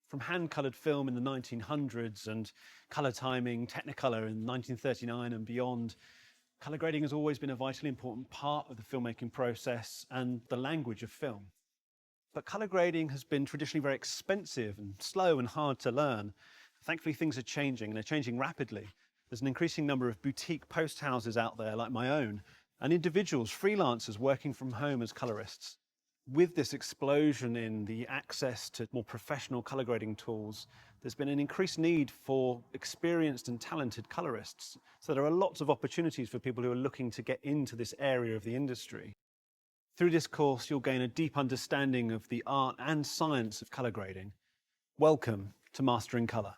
From hand-coloured film in the 1900s and colour timing, Technicolor in 1939 and beyond, colour grading has always been a vitally important part of the filmmaking process and the language of film. But colour grading has been traditionally very expensive and slow and hard to learn. Thankfully, things are changing, and they're changing rapidly. There's an increasing number of boutique post houses out there like my own, and individuals, freelancers working from home as colourists. With this explosion in the access to more professional colour grading tools, there's been an increased need for experienced and talented colourists. So there are lots of opportunities for people who are looking to get into this area of the industry. Through this course, you'll gain a deep understanding of the art and science of colour grading. Welcome to Mastering Colour.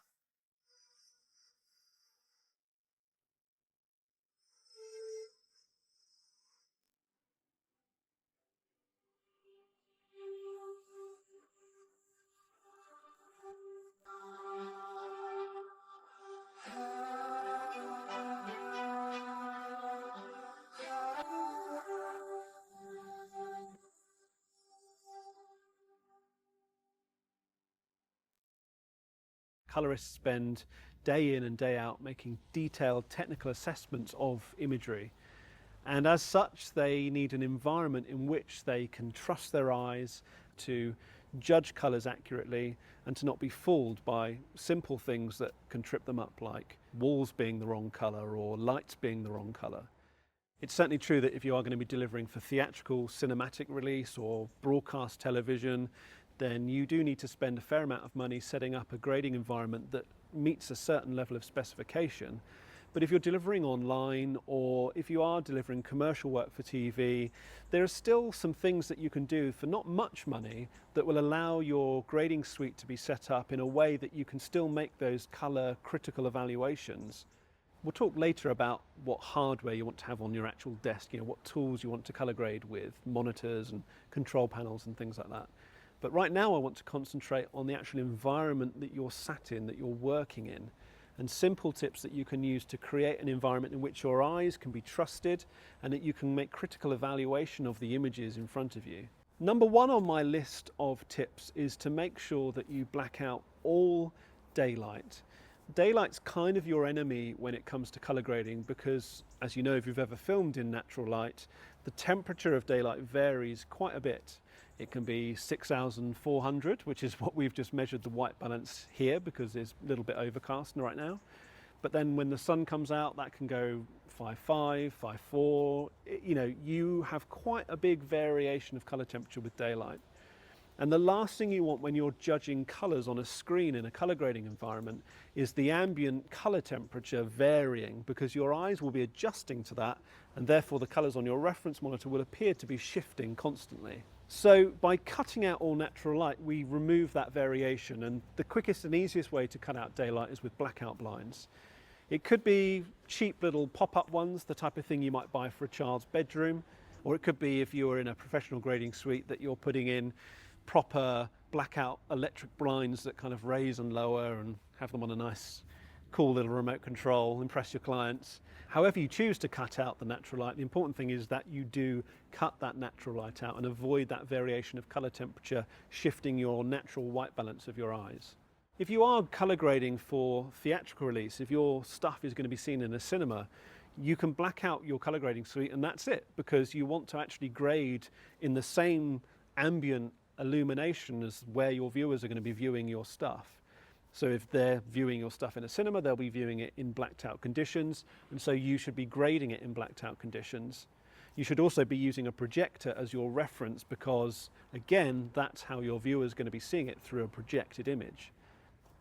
Colourists spend day in and day out making detailed technical assessments of imagery. And as such, they need an environment in which they can trust their eyes to judge colours accurately and to not be fooled by simple things that can trip them up, like walls being the wrong colour or lights being the wrong colour. It's certainly true that if you are going to be delivering for theatrical cinematic release or broadcast television, then you do need to spend a fair amount of money setting up a grading environment that meets a certain level of specification. But if you're delivering online, or if you are delivering commercial work for TV, there are still some things that you can do for not much money that will allow your grading suite to be set up in a way that you can still make those colour critical evaluations. We'll talk later about what hardware you want to have on your actual desk, what tools you want to colour grade with, monitors and control panels and things like that. But right now I want to concentrate on the actual environment that you're sat in, that you're working in, and simple tips that you can use to create an environment in which your eyes can be trusted and that you can make critical evaluation of the images in front of you. Number one on my list of tips is to make sure that you black out all daylight. Daylight's kind of your enemy when it comes to colour grading because, as you know, if you've ever filmed in natural light, the temperature of daylight varies quite a bit. It can be 6,400, which is what we've just measured the white balance here because it's a little bit overcast right now. But then when the sun comes out, that can go 5.5, 5.4. You have quite a big variation of colour temperature with daylight. And the last thing you want when you're judging colours on a screen in a colour grading environment is the ambient colour temperature varying, because your eyes will be adjusting to that, and therefore the colours on your reference monitor will appear to be shifting constantly. So by cutting out all natural light, we remove that variation, and the quickest and easiest way to cut out daylight is with blackout blinds. It could be cheap little pop-up ones, the type of thing you might buy for a child's bedroom, or it could be if you're in a professional grading suite that you're putting in proper blackout electric blinds that kind of raise and lower and have them on a nice cool little remote control, impress your clients. However you choose to cut out the natural light, the important thing is that you do cut that natural light out and avoid that variation of colour temperature shifting your natural white balance of your eyes. If you are colour grading for theatrical release, if your stuff is going to be seen in a cinema, you can black out your colour grading suite and that's it, because you want to actually grade in the same ambient illumination as where your viewers are going to be viewing your stuff. So if they're viewing your stuff in a cinema, they'll be viewing it in blacked out conditions, and so you should be grading it in blacked out conditions. You should also be using a projector as your reference because, again, that's how your viewer is going to be seeing it, through a projected image.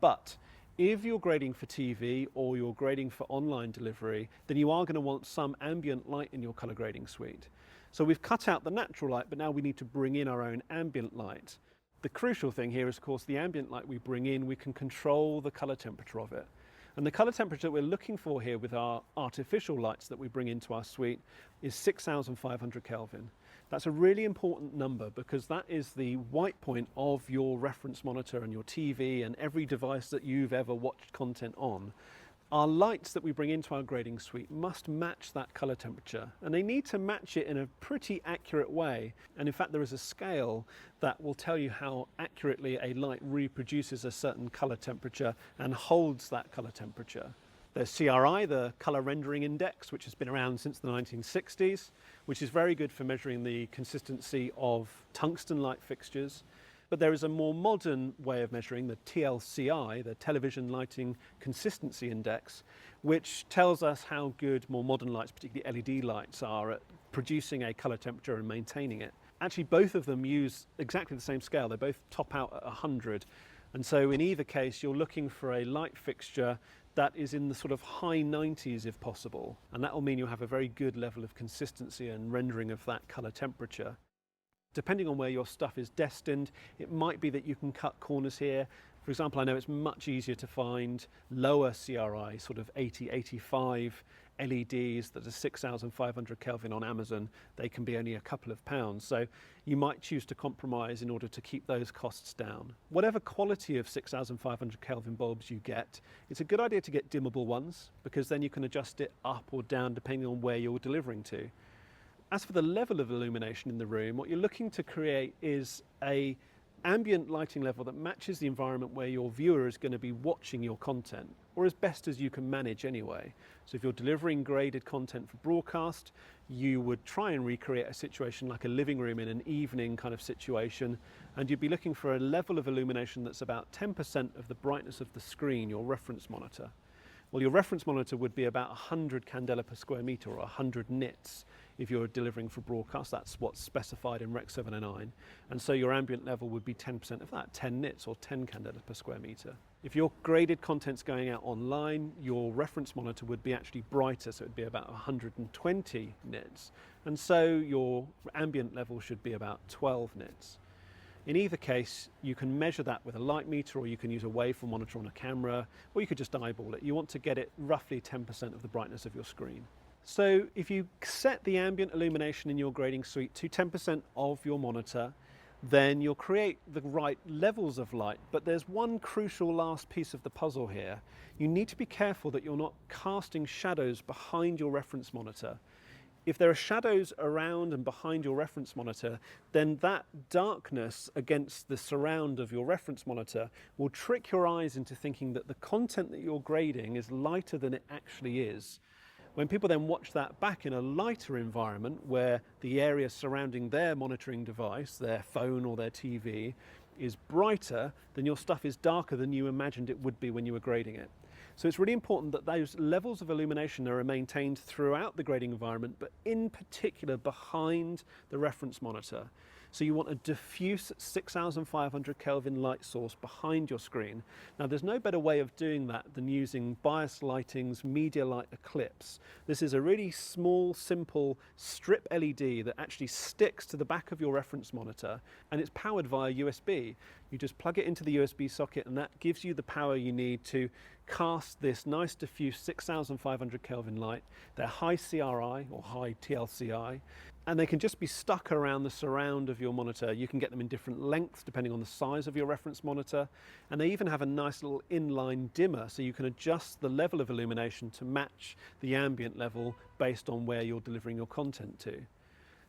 But if you're grading for TV or you're grading for online delivery, then you are going to want some ambient light in your colour grading suite. So we've cut out the natural light, but now we need to bring in our own ambient light. The crucial thing here is, of course, the ambient light we bring in, we can control the colour temperature of it. And the colour temperature that we're looking for here with our artificial lights that we bring into our suite is 6,500 Kelvin. That's a really important number because that is the white point of your reference monitor and your TV and every device that you've ever watched content on. Our lights that we bring into our grading suite must match that colour temperature, and they need to match it in a pretty accurate way. And in fact, there is a scale that will tell you how accurately a light reproduces a certain colour temperature and holds that colour temperature. There's CRI, the Colour Rendering Index, which has been around since the 1960s, which is very good for measuring the consistency of tungsten light fixtures. But there is a more modern way of measuring, the TLCI, the Television Lighting Consistency Index, which tells us how good more modern lights, particularly LED lights, are at producing a colour temperature and maintaining it. Actually, both of them use exactly the same scale. They both top out at 100. And so in either case, you're looking for a light fixture that is in the sort of high 90s if possible. And that will mean you'll have a very good level of consistency and rendering of that colour temperature. Depending on where your stuff is destined, it might be that you can cut corners here. For example, I know it's much easier to find lower CRI, sort of 80, 85 LEDs that are 6,500 Kelvin on Amazon. They can be only a couple of pounds. So you might choose to compromise in order to keep those costs down. Whatever quality of 6,500 Kelvin bulbs you get, it's a good idea to get dimmable ones, because then you can adjust it up or down depending on where you're delivering to. As for the level of illumination in the room, what you're looking to create is an ambient lighting level that matches the environment where your viewer is going to be watching your content, or as best as you can manage anyway. So if you're delivering graded content for broadcast, you would try and recreate a situation like a living room in an evening kind of situation, and you'd be looking for a level of illumination that's about 10% of the brightness of the screen, your reference monitor. Well, your reference monitor would be about 100 candela per square metre, or 100 nits. If you're delivering for broadcast, that's what's specified in Rec 709. And so your ambient level would be 10% of that, 10 nits or 10 candela per square metre. If your graded content's going out online, your reference monitor would be actually brighter, so it'd be about 120 nits. And so your ambient level should be about 12 nits. In either case, you can measure that with a light meter, or you can use a waveform monitor on a camera, or you could just eyeball it. You want to get it roughly 10% of the brightness of your screen. So if you set the ambient illumination in your grading suite to 10% of your monitor, then you'll create the right levels of light. But there's one crucial last piece of the puzzle here. You need to be careful that you're not casting shadows behind your reference monitor. If there are shadows around and behind your reference monitor, then that darkness against the surround of your reference monitor will trick your eyes into thinking that the content that you're grading is lighter than it actually is. When people then watch that back in a lighter environment where the area surrounding their monitoring device, their phone or their TV, is brighter, then your stuff is darker than you imagined it would be when you were grading it. So it's really important that those levels of illumination are maintained throughout the grading environment, but in particular behind the reference monitor. So you want a diffuse 6,500 Kelvin light source behind your screen. Now there's no better way of doing that than using Bias Lighting's Media Light Eclipse. This is a really small, simple strip LED that actually sticks to the back of your reference monitor, and it's powered via USB. You just plug it into the USB socket, and that gives you the power you need to cast this nice diffuse 6,500 Kelvin light. They're high CRI or high TLCI, and they can just be stuck around the surround of your monitor. You can get them in different lengths depending on the size of your reference monitor, and they even have a nice little inline dimmer, so you can adjust the level of illumination to match the ambient level based on where you're delivering your content to.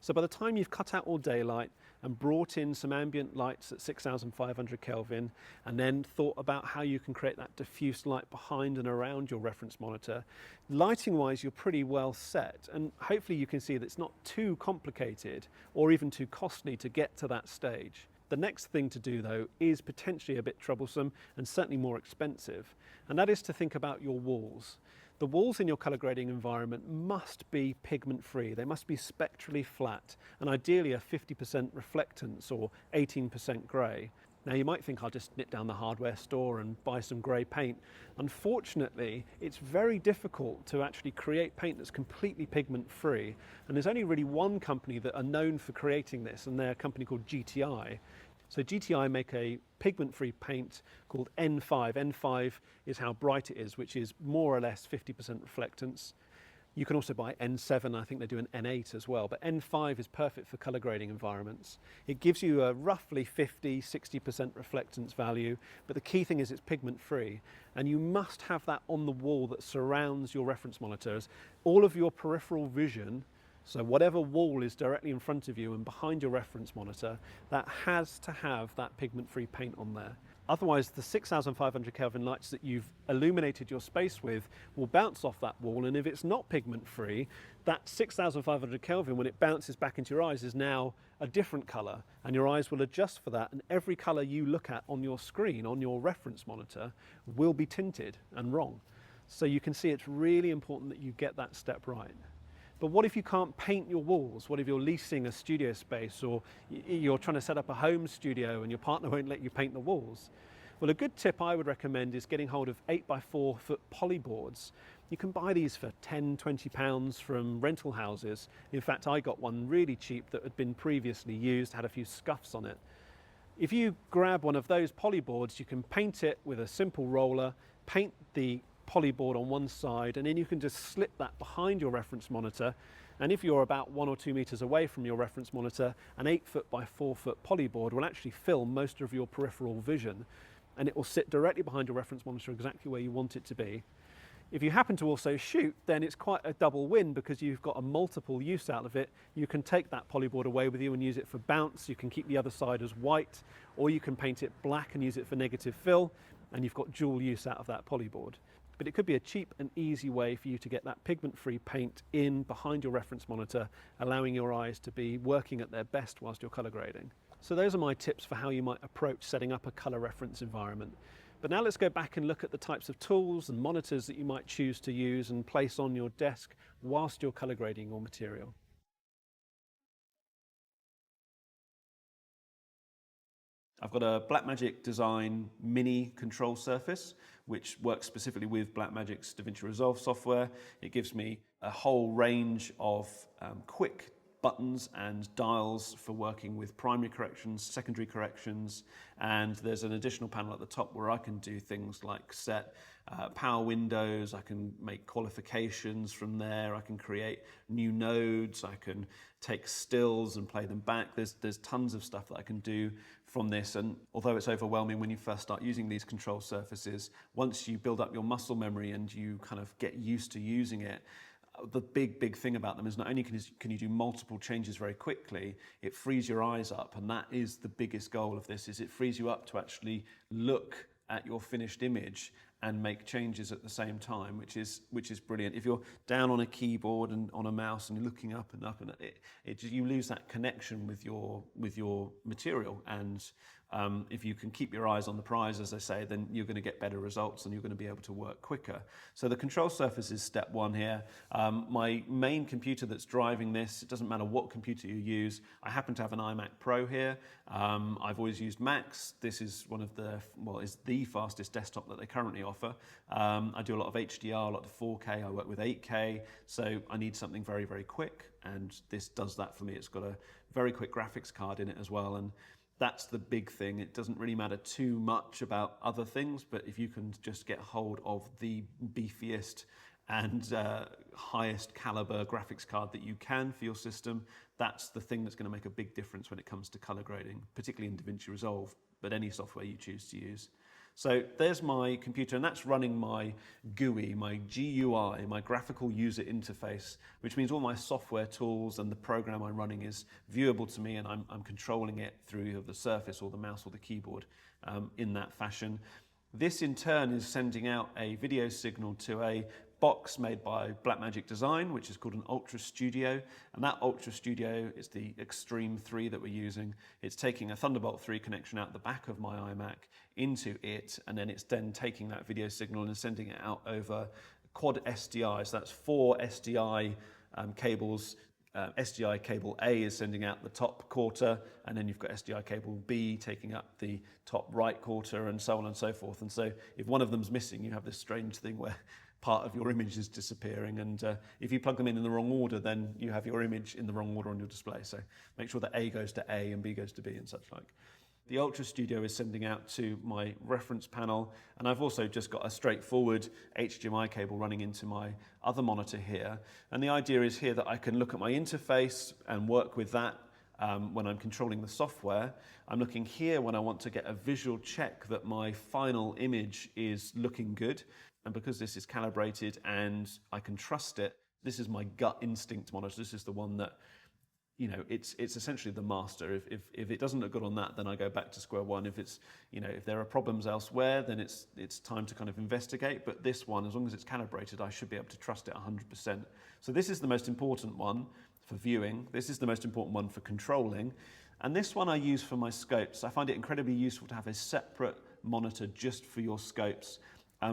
So by the time you've cut out all daylight and brought in some ambient lights at 6,500 Kelvin, and then thought about how you can create that diffuse light behind and around your reference monitor, lighting-wise you're pretty well set, and hopefully you can see that it's not too complicated or even too costly to get to that stage. The next thing to do though is potentially a bit troublesome and certainly more expensive, and that is to think about your walls. The walls in your colour grading environment must be pigment free. They must be spectrally flat, and ideally a 50% reflectance or 18% grey. Now you might think I'll just nip down the hardware store and buy some grey paint. Unfortunately, it's very difficult to actually create paint that's completely pigment free, and there's only really one company that are known for creating this, and they're a company called GTI. So GTI make a pigment-free paint called N5. N5 is how bright it is, which is more or less 50% reflectance. You can also buy N7, I think they do an N8 as well, but N5 is perfect for color grading environments. It gives you a roughly 50–60% reflectance value, but the key thing is it's pigment free, and you must have that on the wall that surrounds your reference monitors. All of your peripheral vision, so whatever wall is directly in front of you and behind your reference monitor, that has to have that pigment-free paint on there. Otherwise, the 6,500 Kelvin lights that you've illuminated your space with will bounce off that wall, and if it's not pigment-free, that 6,500 Kelvin, when it bounces back into your eyes, is now a different color, and your eyes will adjust for that, and every color you look at on your screen, on your reference monitor, will be tinted and wrong. So you can see it's really important that you get that step right. But what if you can't paint your walls? What if you're leasing a studio space, or you're trying to set up a home studio and your partner won't let you paint the walls? Well, a good tip I would recommend is getting hold of 8x4 foot polyboards. You can buy these for £10–20 from rental houses. In fact, I got one really cheap that had been previously used, had a few scuffs on it. If you grab one of those polyboards, you can paint it with a simple roller, paint the polyboard on one side, and then you can just slip that behind your reference monitor, and if you're about 1 or 2 meters away from your reference monitor, an 8-foot by 4-foot polyboard will actually film most of your peripheral vision, and it will sit directly behind your reference monitor exactly where you want it to be. If you happen to also shoot, then it's quite a double win because you've got a multiple use out of it. You can take that polyboard away with you and use it for bounce, you can keep the other side as white, or you can paint it black and use it for negative fill, and you've got dual use out of that polyboard. But it could be a cheap and easy way for you to get that pigment-free paint in behind your reference monitor, allowing your eyes to be working at their best whilst you're color grading. So those are my tips for how you might approach setting up a color reference environment. But now let's go back and look at the types of tools and monitors that you might choose to use and place on your desk whilst you're color grading your material. I've got a Blackmagic Design Mini control surface, which works specifically with Blackmagic's DaVinci Resolve software. It gives me a whole range of quick buttons and dials for working with primary corrections, secondary corrections, and there's an additional panel at the top where I can do things like set power windows, I can make qualifications from there, I can create new nodes, I can take stills and play them back. There's tons of stuff that I can do from this, and although it's overwhelming when you first start using these control surfaces, once you build up your muscle memory and you kind of get used to using it, the big thing about them is not only can you do multiple changes very quickly, it frees your eyes up, and that is the biggest goal of this, is it frees you up to actually look at your finished image and make changes at the same time, which is brilliant. If you're down on a keyboard and on a mouse and looking up and up, and you lose that connection with your material. And if you can keep your eyes on the prize, as I say, then you're going to get better results and you're going to be able to work quicker. So the control surface is step one here. My main computer that's driving this, it doesn't matter what computer you use. I happen to have an iMac Pro here. I've always used Macs. This is is the fastest desktop that they currently offer. I do a lot of HDR, a lot of 4K. I work with 8K, so I need something very, very quick, and this does that for me. It's got a very quick graphics card in it as well, and that's the big thing. It doesn't really matter too much about other things, but if you can just get hold of the beefiest and highest caliber graphics card that you can for your system, that's the thing that's going to make a big difference when it comes to color grading, particularly in DaVinci Resolve, but any software you choose to use. So there's my computer, and that's running my GUI, my GUI, my graphical user interface, which means all my software tools and the program I'm running is viewable to me, and I'm controlling it through either the Surface or the mouse or the keyboard in that fashion. This in turn is sending out a video signal to a box made by Blackmagic Design, which is called an Ultra Studio, and that Ultra Studio is the Extreme 3 that we're using. It's taking a Thunderbolt 3 connection out the back of my iMac into it, and then it's then taking that video signal and sending it out over quad SDI, so that's 4 SDI cables. SDI cable A is sending out the top quarter, and then you've got SDI cable B taking up the top right quarter, and so on and so forth. And so if one of them's missing, you have this strange thing where part of your image is disappearing, and if you plug them in the wrong order, then you have your image in the wrong order on your display. So make sure that A goes to A and B goes to B and such like. The Ultra Studio is sending out to my reference panel, and I've also just got a straightforward HDMI cable running into my other monitor here. And the idea is here that I can look at my interface and work with that when I'm controlling the software. I'm looking here when I want to get a visual check that my final image is looking good. And because this is calibrated and I can trust it, this is my gut instinct monitor. This is the one that, you know, it's essentially the master. If it doesn't look good on that, then I go back to square one. If it's, you know, if there are problems elsewhere, then it's time to kind of investigate. But this one, as long as it's calibrated, I should be able to trust it 100%. So this is the most important one for viewing. This is the most important one for controlling. And this one I use for my scopes. I find it incredibly useful to have a separate monitor just for your scopes.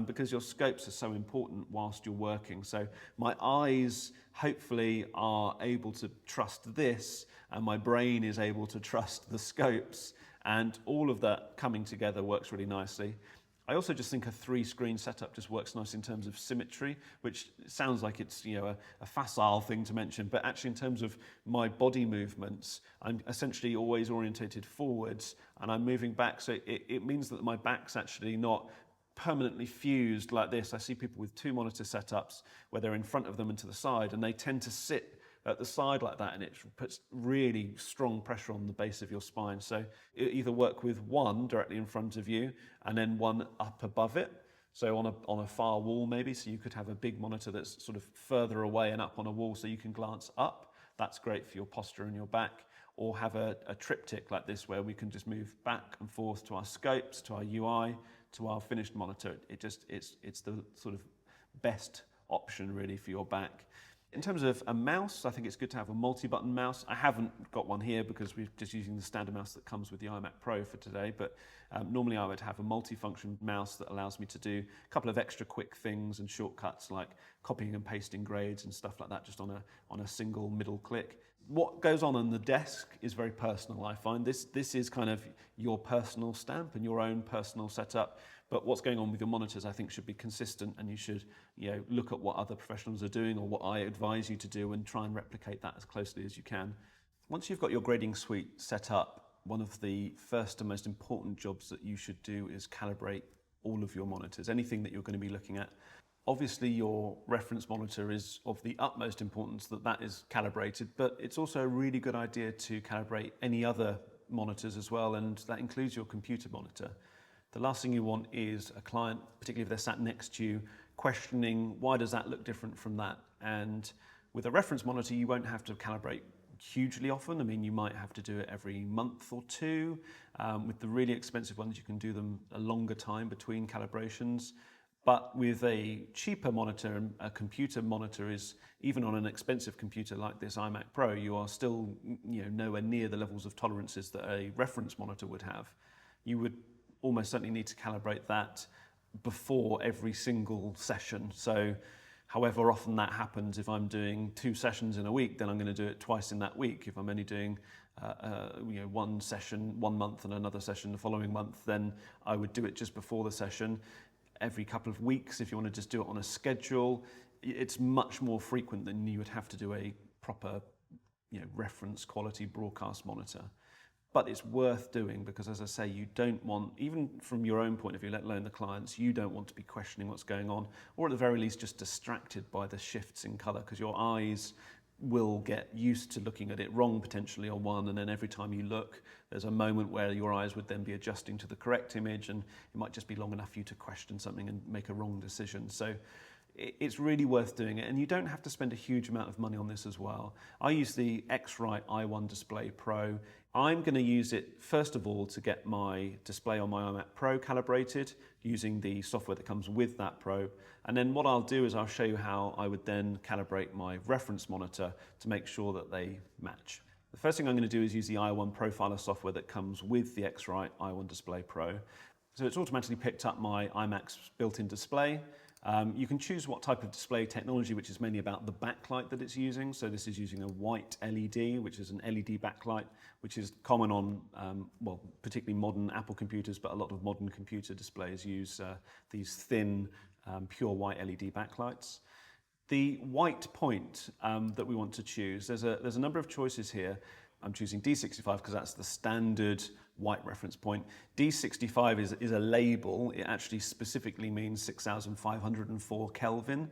Because your scopes are so important whilst you're working. So my eyes hopefully are able to trust this, and my brain is able to trust the scopes, and all of that coming together works really nicely. I also just think a 3-screen setup just works nice in terms of symmetry, which sounds like it's, you know, a facile thing to mention, but actually in terms of my body movements, I'm essentially always orientated forwards and I'm moving back, so it means that my back's actually not permanently fused like this. I see people with 2 monitor setups where they're in front of them and to the side, and they tend to sit at the side like that, and it puts really strong pressure on the base of your spine. So either work with one directly in front of you and then one up above it. So on a far wall maybe, so you could have a big monitor that's sort of further away and up on a wall so you can glance up. That's great for your posture and your back. Or have a triptych like this where we can just move back and forth to our scopes, to our UI, to our finished monitor. It's the sort of best option really for your back. In terms of a mouse, I think it's good to have a multi-button mouse. I haven't got one here because we're just using the standard mouse that comes with the iMac Pro for today, but normally I would have a multi-function mouse that allows me to do a couple of extra quick things and shortcuts like copying and pasting grades and stuff like that just on a single middle click. What goes on the desk is very personal, I find. This is kind of your personal stamp and your own personal setup. But what's going on with your monitors, I think, should be consistent, and you should, you know, look at what other professionals are doing or what I advise you to do and try and replicate that as closely as you can. Once you've got your grading suite set up, one of the first and most important jobs that you should do is calibrate all of your monitors, anything that you're going to be looking at. Obviously, your reference monitor is of the utmost importance that is calibrated, but it's also a really good idea to calibrate any other monitors as well, and that includes your computer monitor. The last thing you want is a client, particularly if they're sat next to you, questioning why does that look different from that? And with a reference monitor, you won't have to calibrate hugely often. I mean, you might have to do it every month or two. With the really expensive ones, you can do them a longer time between calibrations. But with a cheaper monitor, a computer monitor is, even on an expensive computer like this iMac Pro, you are still, you know, nowhere near the levels of tolerances that a reference monitor would have. You would almost certainly need to calibrate that before every single session. So however often that happens, if I'm doing 2 sessions in a week, then I'm going to do it twice in that week. If I'm only doing one session 1 month and another session the following month, then I would do it just before the session. Every couple of weeks, if you want to just do it on a schedule, it's much more frequent than you would have to do a proper, you know, reference quality broadcast monitor. But it's worth doing because, as I say, you don't want, even from your own point of view, let alone the clients, you don't want to be questioning what's going on, or at the very least just distracted by the shifts in colour, because your eyes will get used to looking at it wrong potentially on one, and then every time you look, there's a moment where your eyes would then be adjusting to the correct image, and it might just be long enough for you to question something and make a wrong decision. So it's really worth doing it, and you don't have to spend a huge amount of money on this as well. I use the X-Rite i1 Display Pro. I'm going to use it first of all to get my display on my iMac Pro calibrated using the software that comes with that Pro, and then what I'll do is I'll show you how I would then calibrate my reference monitor to make sure that they match. The first thing I'm going to do is use the i1 Profiler software that comes with the X-Rite i1 Display Pro. So it's automatically picked up my iMac's built-in display. You can choose what type of display technology, which is mainly about the backlight that it's using. So this is using a white LED, which is an LED backlight, which is common on, well, particularly modern Apple computers, but a lot of modern computer displays use these thin, pure white LED backlights. The white point that we want to choose, there's a number of choices here. I'm choosing D65 because that's the standard white reference point. D65 is a label. It actually specifically means 6,504 Kelvin.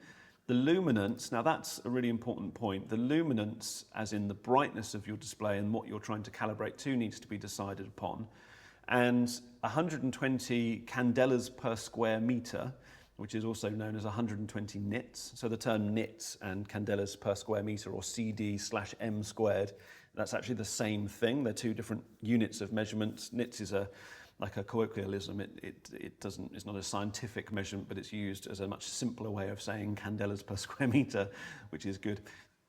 The luminance, now that's a really important point. The luminance, as in the brightness of your display and what you're trying to calibrate to, needs to be decided upon. And 120 candelas per square meter, which is also known as 120 nits. So the term nits and candelas per square meter, or CD/M squared, that's actually the same thing. They're two different units of measurement. Nits is like a colloquialism. It's not a scientific measurement, but it's used as a much simpler way of saying candelas per square meter, which is good.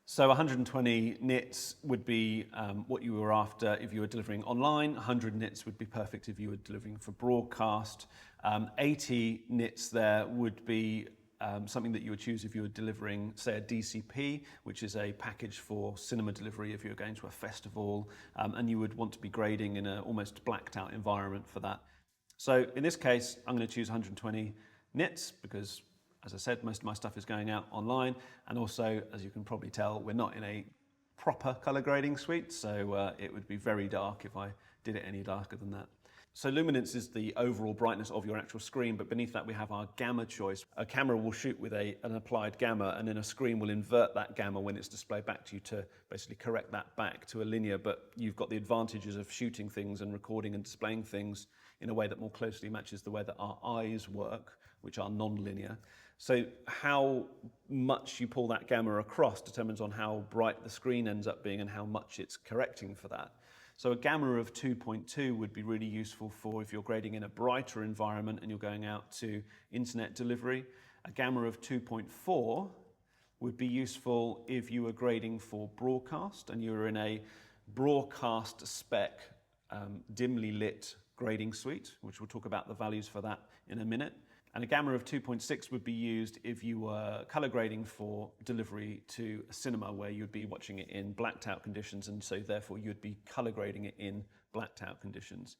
So 120 nits would be what you were after if you were delivering online. 100 nits would be perfect if you were delivering for broadcast. 80 nits there would be something that you would choose if you were delivering, say, a DCP, which is a package for cinema delivery if you were going to a festival, and you would want to be grading in an almost blacked out environment for that. So in this case, I'm going to choose 120 nits because, as I said, most of my stuff is going out online, and also, as you can probably tell, we're not in a proper color grading suite, so it would be very dark if I did it any darker than that. So luminance is the overall brightness of your actual screen, but beneath that we have our gamma choice. A camera will shoot with an applied gamma, and then a screen will invert that gamma when it's displayed back to you to basically correct that back to a linear, but you've got the advantages of shooting things and recording and displaying things in a way that more closely matches the way that our eyes work, which are non-linear. So how much you pull that gamma across determines on how bright the screen ends up being and how much it's correcting for that. So a gamma of 2.2 would be really useful for if you're grading in a brighter environment and you're going out to internet delivery. A gamma of 2.4 would be useful if you were grading for broadcast and you were in a broadcast spec dimly lit grading suite, which we'll talk about the values for that in a minute. And a gamma of 2.6 would be used if you were color grading for delivery to a cinema where you'd be watching it in blacked out conditions, and so therefore you'd be color grading it in blacked out conditions.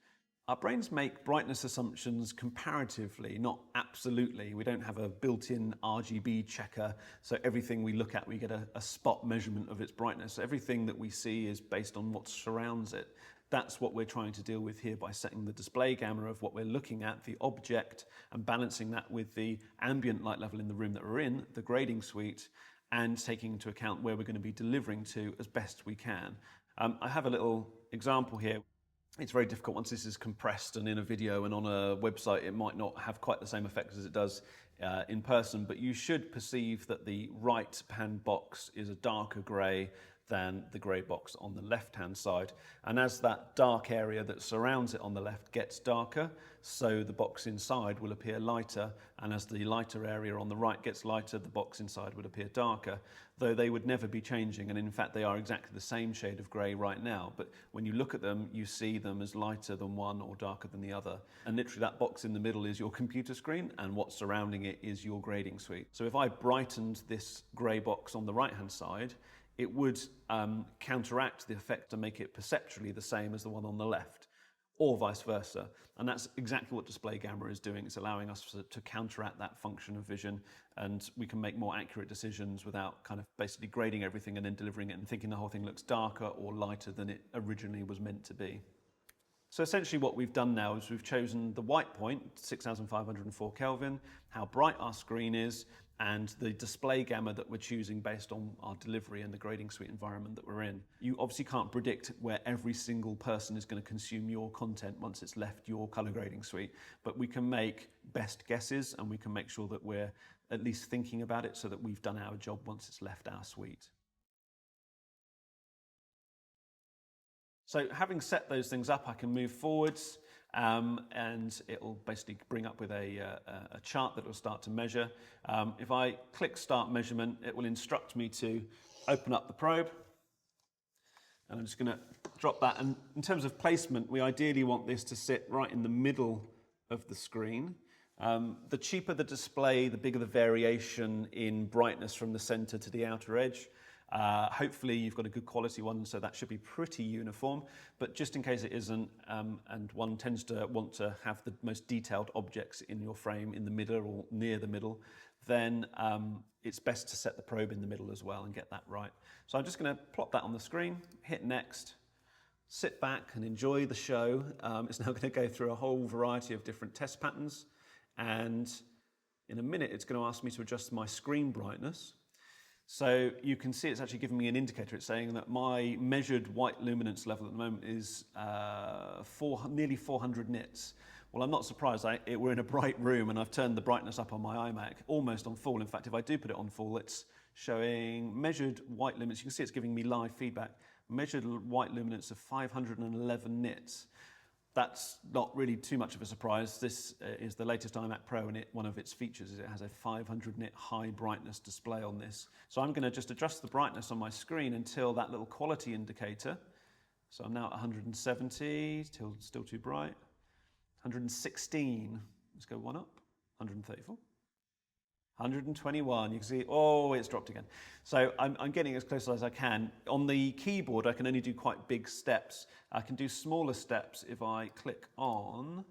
Our brains make brightness assumptions comparatively, not absolutely. We don't have a built-in RGB checker, so everything we look at, we get a spot measurement of its brightness. Everything that we see is based on what surrounds it. That's what we're trying to deal with here by setting the display gamma of what we're looking at, the object, and balancing that with the ambient light level in the room that we're in, the grading suite, and taking into account where we're going to be delivering to as best we can. I have a little example here. It's very difficult once this is compressed and in a video and on a website, it might not have quite the same effect as it does in person, but you should perceive that the right-hand box is a darker grey than the grey box on the left-hand side. And as that dark area that surrounds it on the left gets darker, so the box inside will appear lighter, and as the lighter area on the right gets lighter, the box inside would appear darker, though they would never be changing, and in fact they are exactly the same shade of grey right now, but when you look at them, you see them as lighter than one or darker than the other. And literally that box in the middle is your computer screen, and what's surrounding it is your grading suite. So if I brightened this grey box on the right-hand side, it would counteract the effect to make it perceptually the same as the one on the left, or vice versa. And that's exactly what display gamma is doing. It's allowing us to counteract that function of vision, and we can make more accurate decisions without kind of basically grading everything and then delivering it and thinking the whole thing looks darker or lighter than it originally was meant to be. So essentially what we've done now is we've chosen the white point, 6,504 Kelvin, how bright our screen is, and the display gamma that we're choosing based on our delivery and the grading suite environment that we're in. You obviously can't predict where every single person is going to consume your content once it's left your color grading suite, but we can make best guesses and we can make sure that we're at least thinking about it so that we've done our job once it's left our suite. So having set those things up, I can move forwards and it will basically bring up with a chart that will start to measure. If I click Start Measurement, it will instruct me to open up the probe. And I'm just going to drop that. And in terms of placement, we ideally want this to sit right in the middle of the screen. The cheaper the display, the bigger the variation in brightness from the center to the outer edge. Hopefully you've got a good quality one, so that should be pretty uniform, but just in case it isn't, and one tends to want to have the most detailed objects in your frame in the middle or near the middle, then it's best to set the probe in the middle as well and get that right. So I'm just going to plot that on the screen, hit Next, sit back and enjoy the show. It's now going to go through a whole variety of different test patterns, and in a minute it's going to ask me to adjust my screen brightness. So you can see it's actually giving me an indicator. It's saying that my measured white luminance level at the moment is nearly 400 nits. Well, I'm not surprised. We're in a bright room and I've turned the brightness up on my iMac almost on full. In fact, if I do put it on full, it's showing measured white luminance. You can see it's giving me live feedback. Measured white luminance of 511 nits. That's not really too much of a surprise. This is the latest iMac Pro, and one of its features is it has a 500 nit high brightness display on this. So I'm going to just adjust the brightness on my screen until that little quality indicator. So I'm now at 170, still too bright. 116, let's go one up, 134. 121, you can see, oh, it's dropped again. So I'm getting as close as I can. On the keyboard, I can only do quite big steps. I can do smaller steps if I click on,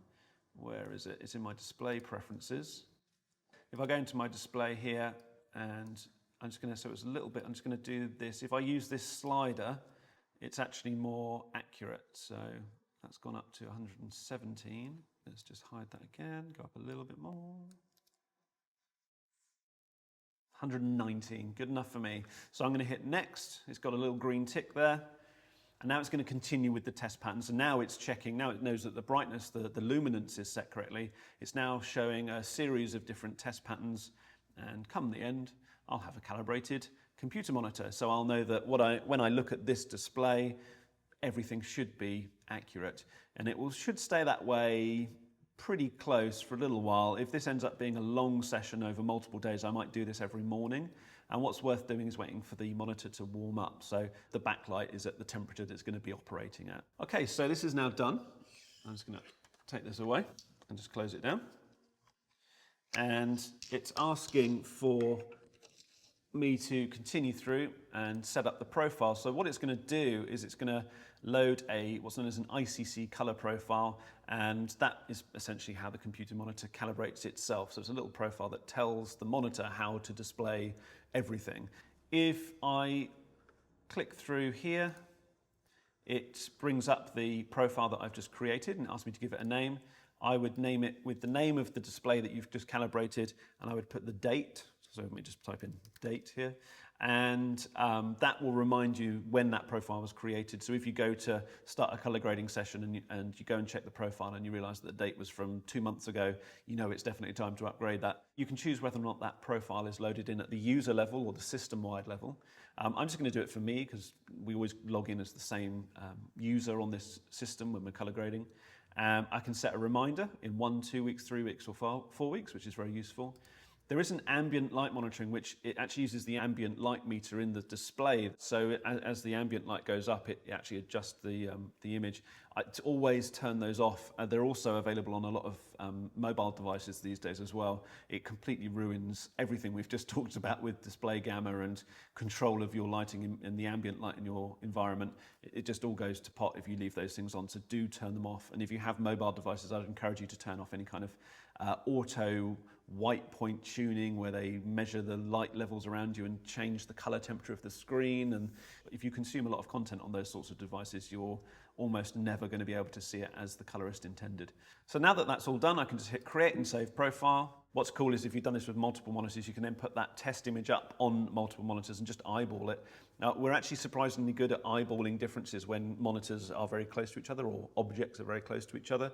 where is it? It's in my display preferences. If I go into my display here, and I'm just going to, so it's a little bit, I'm just going to do this. If I use this slider, it's actually more accurate. So that's gone up to 117. Let's just hide that again, go up a little bit more. 119, good enough for me. So I'm going to hit next. It's got a little green tick there. And now it's going to continue with the test patterns. And now it's checking, now it knows that the brightness, the luminance is set correctly. It's now showing a series of different test patterns. And come the end, I'll have a calibrated computer monitor. So I'll know that when I look at this display, everything should be accurate. And it should stay that way pretty close for a little while. If this ends up being a long session over multiple days, I might do this every morning. And what's worth doing is waiting for the monitor to warm up. So the backlight is at the temperature that it's going to be operating at. Okay, so this is now done. I'm just going to take this away and just close it down. And it's asking for me to continue through and set up the profile. So what it's going to do is it's going to load what's known as an ICC color profile, and that is essentially how the computer monitor calibrates itself. So it's a little profile that tells the monitor how to display everything. If I click through here, it brings up the profile that I've just created and asks me to give it a name. I would name it with the name of the display that you've just calibrated, and I would put the date. So let me just type in date here. And that will remind you when that profile was created. So if you go to start a color grading session and you go and check the profile and you realize that the date was from 2 months ago, you know it's definitely time to upgrade that. You can choose whether or not that profile is loaded in at the user level or the system-wide level. I'm just going to do it for me because we always log in as the same user on this system when we're color grading. I can set a reminder in 1, 2 weeks, 3 weeks, or 4 weeks, which is very useful. There is an ambient light monitoring, which it actually uses the ambient light meter in the display. So as the ambient light goes up, it actually adjusts the image. To always turn those off. They're also available on a lot of mobile devices these days as well. It completely ruins everything we've just talked about with display gamma and control of your lighting and the ambient light in your environment. It just all goes to pot if you leave those things on. So do turn them off. And if you have mobile devices, I'd encourage you to turn off any kind of auto white point tuning where they measure the light levels around you and change the color temperature of the screen. And if you consume a lot of content on those sorts of devices, you're almost never going to be able to see it as the colorist intended. So now that that's all done, I can just hit create and save profile. What's cool is if you've done this with multiple monitors, you can then put that test image up on multiple monitors and just eyeball it. Now, we're actually surprisingly good at eyeballing differences when monitors are very close to each other or objects are very close to each other.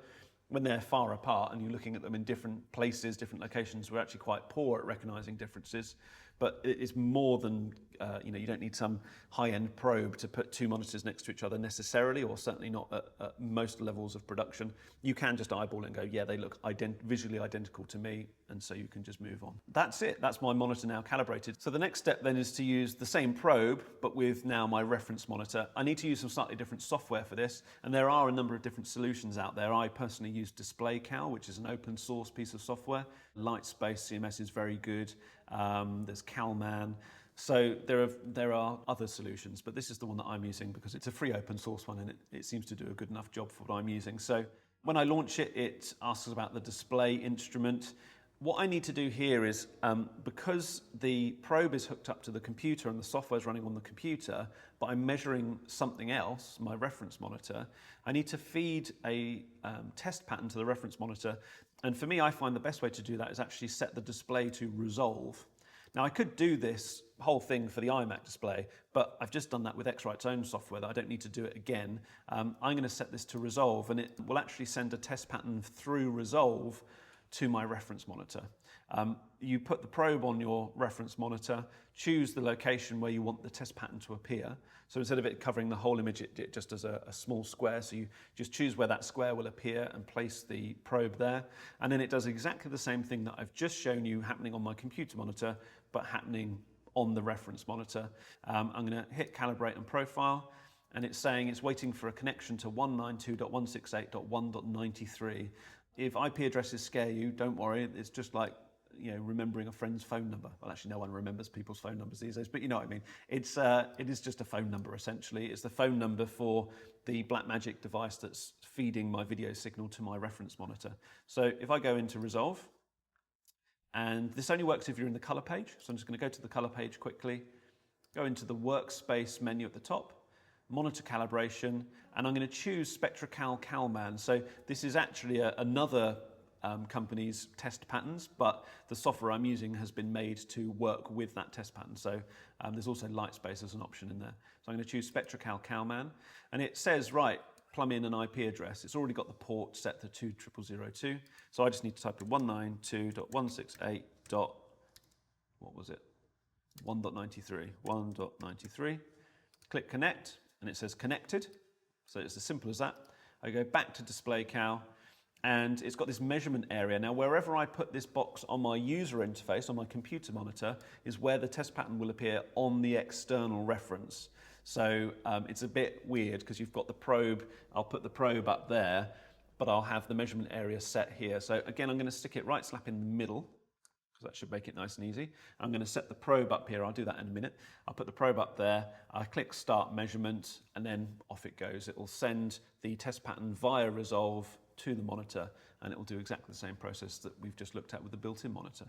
When they're far apart and you're looking at them in different places, different locations, we're actually quite poor at recognizing differences. But it is more than, you don't need some high-end probe to put 2 monitors next to each other necessarily, or certainly not at most levels of production. You can just eyeball it and go, yeah, they look visually identical to me, and so you can just move on. That's it. That's my monitor now calibrated. So the next step then is to use the same probe, but with now my reference monitor. I need to use some slightly different software for this, and there are a number of different solutions out there. I personally use DisplayCal, which is an open source piece of software. Lightspace CMS is very good. There's Calman. So there are other solutions, but this is the one that I'm using because it's a free open source one and it seems to do a good enough job for what I'm using. So when I launch it, it asks about the display instrument. What I need to do here is, because the probe is hooked up to the computer and the software is running on the computer, but I'm measuring something else, my reference monitor, I need to feed a test pattern to the reference monitor. And for me, I find the best way to do that is actually set the display to resolve. Now, I could do this whole thing for the iMac display, but I've just done that with X-Rite's own software that I don't need to do it again. I'm going to set this to resolve, and it will actually send a test pattern through resolve to my reference monitor. You put the probe on your reference monitor, choose the location where you want the test pattern to appear. So instead of it covering the whole image, it just does a small square. So you just choose where that square will appear and place the probe there. And then it does exactly the same thing that I've just shown you happening on my computer monitor, but happening on the reference monitor. I'm going to hit calibrate and profile, and it's saying it's waiting for a connection to 192.168.1.93. If IP addresses scare you, don't worry. It's just like, remembering a friend's phone number. Well, actually, no one remembers people's phone numbers these days, but you know what I mean. It is just a phone number, essentially. It's the phone number for the Blackmagic device that's feeding my video signal to my reference monitor. So if I go into Resolve, and this only works if you're in the color page. So I'm just going to go to the color page quickly, go into the workspace menu at the top, monitor calibration, and I'm going to choose SpectraCal CalMan. So this is actually another company's test patterns, but the software I'm using has been made to work with that test pattern. So there's also Lightspace as an option in there. So I'm going to choose SpectraCal CalMan, and it says, right, plumb in an IP address. It's already got the port set to 20002. So I just need to type in 192.168. What was it? 1.93. 1.93. Click connect, and it says connected. So it's as simple as that. I go back to DisplayCal, and it's got this measurement area. Now, wherever I put this box on my user interface, on my computer monitor, is where the test pattern will appear on the external reference. So it's a bit weird because you've got the probe. I'll put the probe up there, but I'll have the measurement area set here. So again, I'm going to stick it right slap in the middle, because that should make it nice and easy. I'm going to set the probe up here. I'll do that in a minute. I'll put the probe up there. I click Start Measurement, and then off it goes. It will send the test pattern via Resolve to the monitor, and it will do exactly the same process that we've just looked at with the built-in monitor.